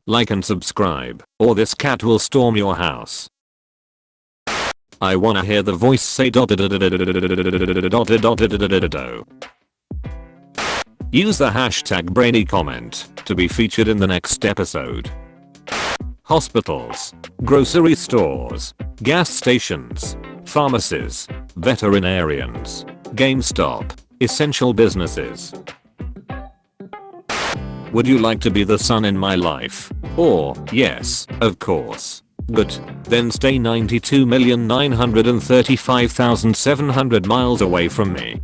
like and subscribe, or this cat will storm your house. I wanna hear the voice say Use the hashtag #BrainyComment to be featured in the next episode. Hospitals, grocery stores, gas stations, pharmacies, veterinarians, GameStop, essential businesses. Would you like to be the sun in my life? Or, yes, of course. Good. Then stay 92,935,700 miles away from me.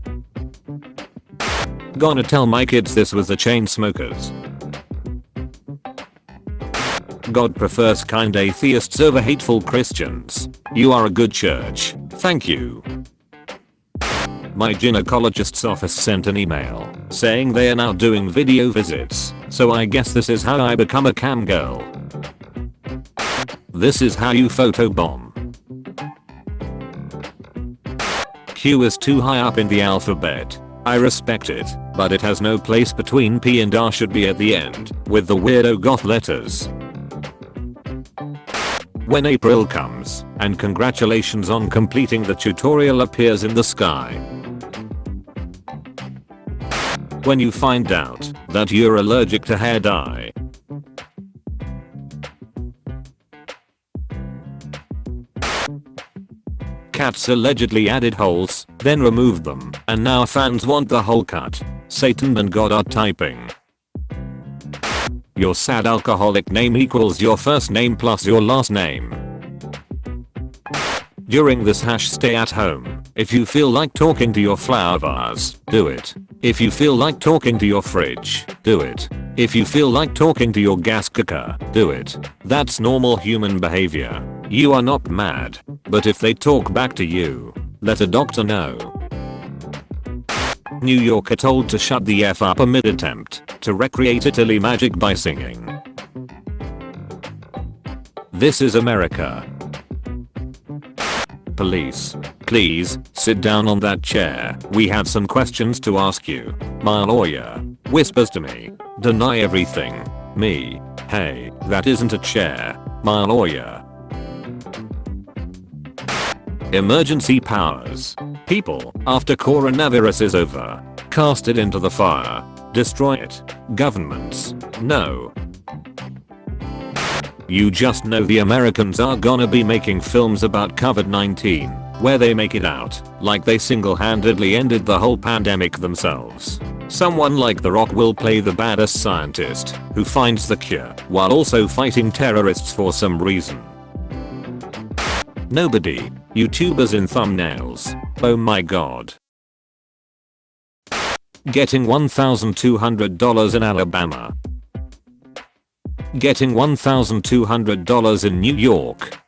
Gonna tell my kids this was the chain smokers. God prefers kind atheists over hateful Christians. You are a good church. Thank you. My gynecologist's office sent an email saying they are now doing video visits, so I guess this is how I become a cam girl. This is how you photobomb. Q is too high up in the alphabet. I respect it, but it has no place between P and R, should be at the end, with the weirdo goth letters. When April comes, and congratulations on completing the tutorial appears in the sky. When you find out that you're allergic to hair dye. Cats allegedly added holes, then removed them, and now fans want the hole cut. Satan and God are typing. Your sad alcoholic name equals your first name plus your last name. During this stay at home, if you feel like talking to your flower vase, do it. If you feel like talking to your fridge, do it. If you feel like talking to your gas cooker, do it. That's normal human behavior. You are not mad. But if they talk back to you, let a doctor know. New Yorker told to shut the F up amid attempt to recreate Italy magic by singing. This is America. Police, please, sit down on that chair. We had some questions to ask you. My lawyer whispers to me, deny everything. Me, hey, that isn't a chair. My lawyer. Emergency powers. People, after coronavirus is over, cast it into the fire. Destroy it. Governments, no. You just know the Americans are gonna be making films about COVID-19, where they make it out like they single-handedly ended the whole pandemic themselves. Someone like The Rock will play the badass scientist who finds the cure while also fighting terrorists for some reason. Nobody. YouTubers in thumbnails. Oh my god. Getting $1,200 in Alabama. Getting $1,200 in New York.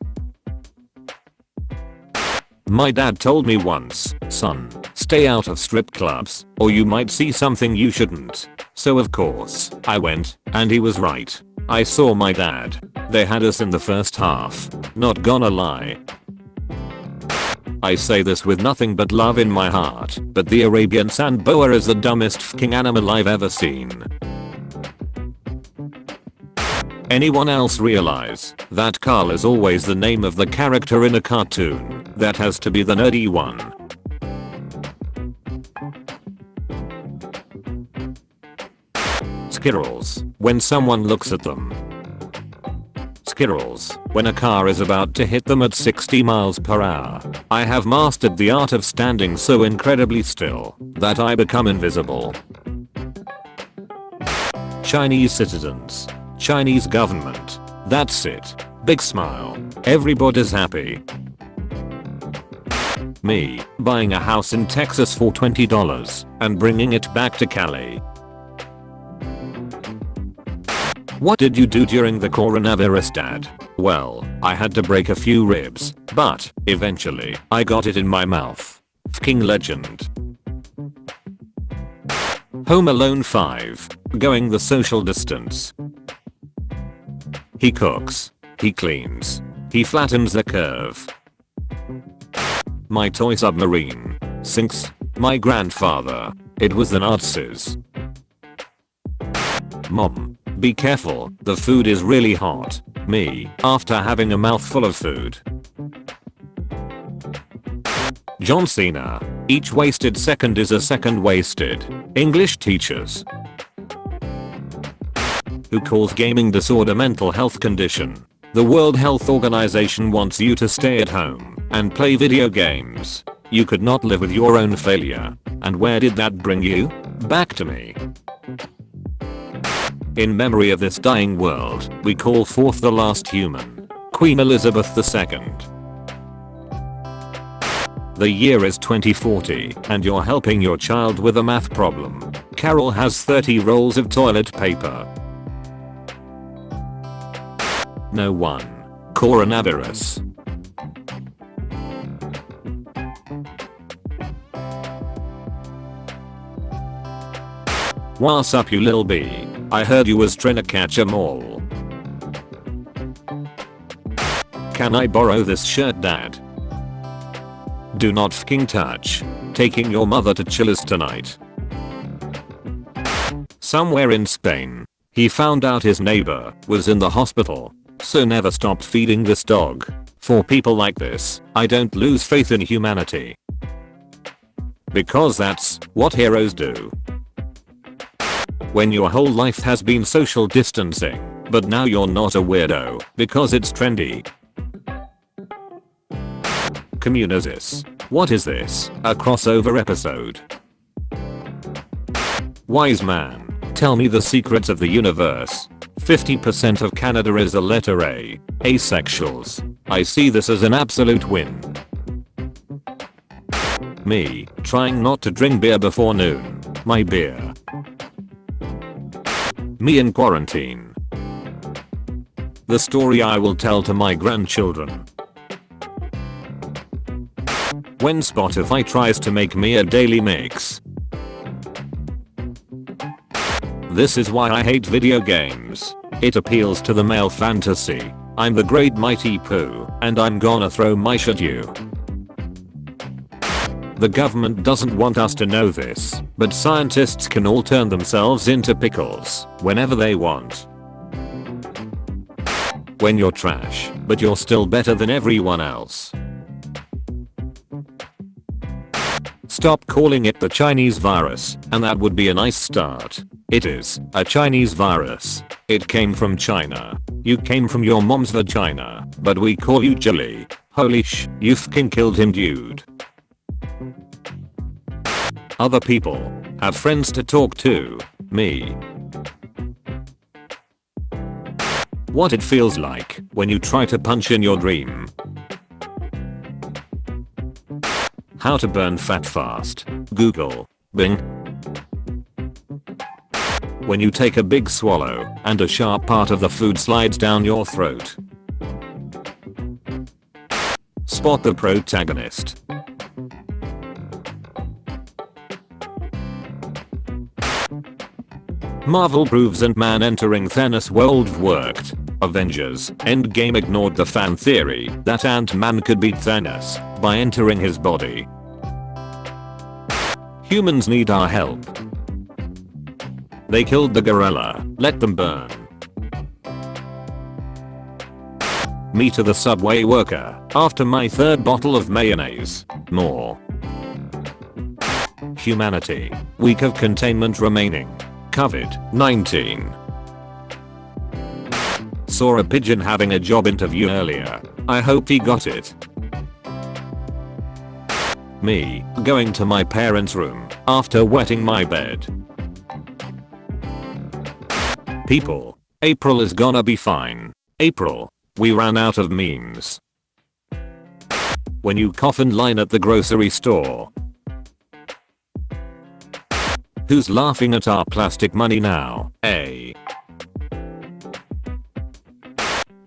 My dad told me once, son, stay out of strip clubs, or you might see something you shouldn't. So of course, I went, and he was right. I saw my dad. They had us in the first half. Not gonna lie. I say this with nothing but love in my heart, but the Arabian sand boa is the dumbest fucking animal I've ever seen. Anyone else realize that Carl is always the name of the character in a cartoon? That has to be the nerdy one. Skittles, when someone looks at them. Skittles, when a car is about to hit them at 60 miles per hour. I have mastered the art of standing so incredibly still that I become invisible. Chinese citizens. Chinese government. That's it. Big smile. Everybody's happy. Me, buying a house in Texas for $20 and bringing it back to Cali. What did you do during the coronavirus, Dad? Well, I had to break a few ribs, but eventually I got it in my mouth. Fucking legend. Home Alone 5. Going the social distance. He cooks. He cleans. He flattens the curve. My toy submarine sinks. My grandfather. It was the Nazis. Mom. Be careful, the food is really hot. Me, after having a mouthful of food. John Cena. Each wasted second is a second wasted. English teachers. Who calls gaming disorder mental health condition? The World Health Organization wants you to stay at home and play video games. You could not live with your own failure. And where did that bring you? Back to me. In memory of this dying world, we call forth the last human, Queen Elizabeth II. The year is 2040 and you're helping your child with a math problem. Carol has 30 rolls of toilet paper. No one. Coronavirus. What's up, you little bee? I heard you was trying to catch 'em all. Can I borrow this shirt, Dad? Do not fucking touch. Taking your mother to Chili's tonight. Somewhere in Spain, he found out his neighbor was in the hospital, so never stopped feeding this dog. For people like this, I don't lose faith in humanity. Because that's what heroes do. When your whole life has been social distancing, but now you're not a weirdo because it's trendy. Communisis. What is this? A crossover episode? Wise man, tell me the secrets of the universe. 50% of Canada is a letter A. Asexuals. I see this as an absolute win. Me, trying not to drink beer before noon. My beer. Me in quarantine. The story I will tell to my grandchildren. When Spotify tries to make me a daily mix. This is why I hate video games. It appeals to the male fantasy. I'm the great mighty Pooh, and I'm gonna throw my shit at you. The government doesn't want us to know this, but scientists can all turn themselves into pickles whenever they want. When you're trash, but you're still better than everyone else. Stop calling it the Chinese virus, and that would be a nice start. It is a Chinese virus. It came from China. You came from your mom's vagina, but we call you Jelly. Holy sh, you fucking killed him, dude. Other people have friends to talk to. Me. What it feels like when you try to punch in your dream. How to burn fat fast. Google. Bing. When you take a big swallow and a sharp part of the food slides down your throat. Spot the protagonist. Marvel proves Ant-Man entering Thanos' world worked. Avengers Endgame ignored the fan theory that Ant-Man could beat Thanos by entering his body. Humans need our help. They killed the gorilla, let them burn. Me to the subway worker after my third bottle of mayonnaise. More. Humanity. Week of containment remaining. COVID-19. Saw a pigeon having a job interview earlier. I hope he got it. Me, going to my parents' room after wetting my bed. People, April is gonna be fine. April, we ran out of memes. When you cough in line at the grocery store. Who's laughing at our plastic money now? A.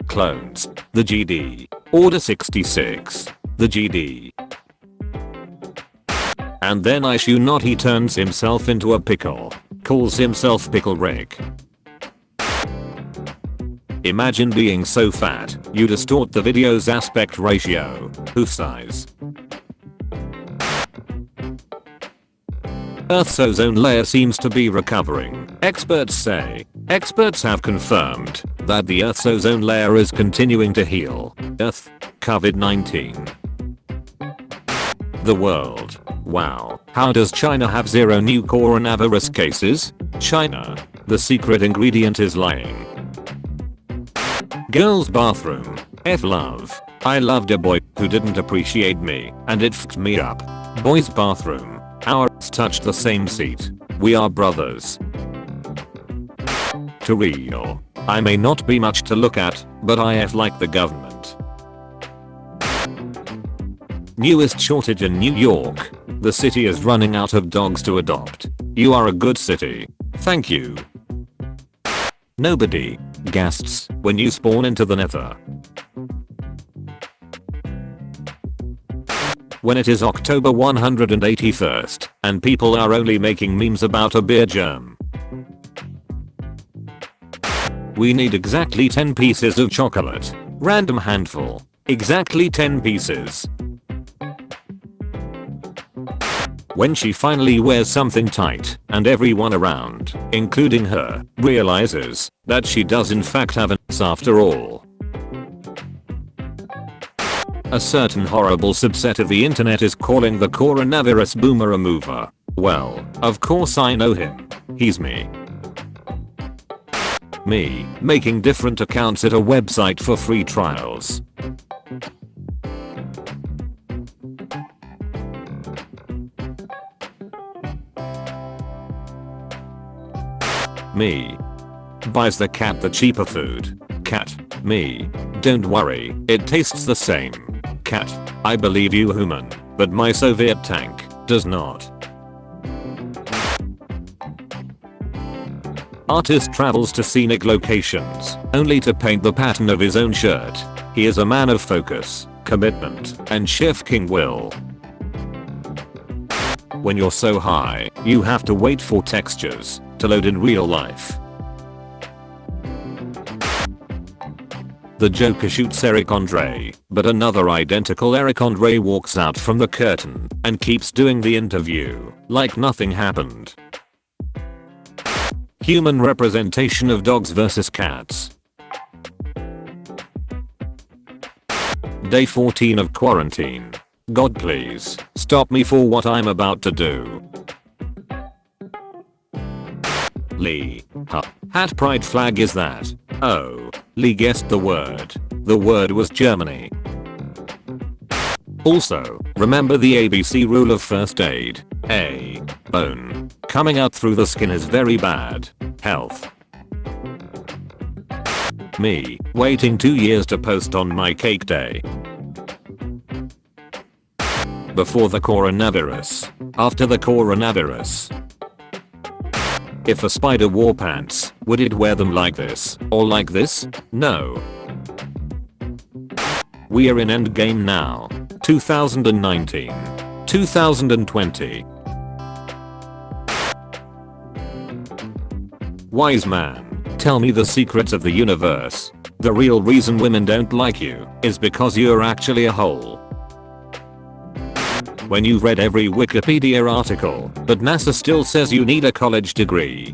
Clones. The GD. Order 66. The GD. And then I shoot not, he turns himself into a pickle. Calls himself Pickle Rick. Imagine being so fat, you distort the video's aspect ratio. Who size? Earth's ozone layer seems to be recovering. Experts say Experts have confirmed that the Earth's ozone layer is continuing to heal. Earth, COVID-19. The world. Wow. How does China have 0 new coronavirus cases? China. The secret ingredient is lying. Girls' bathroom. F love. I loved a boy who didn't appreciate me, and it fucked me up. Boys' bathroom. Our touched the same seat. We are brothers. To real. I may not be much to look at, but I F like the government. Newest shortage in New York. The city is running out of dogs to adopt. You are a good city. Thank you. Nobody gasps when you spawn into the nether. When it is October 181st and people are only making memes about a beer germ. We need exactly 10 pieces of chocolate. Random handful. Exactly 10 pieces. When she finally wears something tight and everyone around, including her, realizes that she does in fact have an ass after all. A certain horrible subset of the internet is calling the coronavirus boomer a mover. Well, of course I know him. He's me. Me, making different accounts at a website for free trials. Me. Buys the cat the cheaper food. Cat. Me. Don't worry, it tastes the same. Cat. I believe you human, but my Soviet tank does not. Artist travels to scenic locations only to paint the pattern of his own shirt. He is a man of focus, commitment, and sheer fucking will. When you're so high, you have to wait for textures to load in real life. The Joker shoots Eric Andre, but another identical Eric Andre walks out from the curtain and keeps doing the interview like nothing happened. Human representation of dogs versus cats. Day 14 of quarantine. God please, stop me for what I'm about to do. Lee. Huh. Hat pride flag is that? Oh. Lee guessed the word. The word was Germany. Also, remember the ABC rule of first aid. A. Bone coming out through the skin is very bad. Health. Me, waiting 2 years to post on my cake day. Before the coronavirus. After the coronavirus. If a spider wore pants, would it wear them like this, or like this? No. We are in Endgame now. 2019. 2020. Wise man, tell me the secrets of the universe. The real reason women don't like you is because you're actually a hole. When you've read every Wikipedia article, but NASA still says you need a college degree.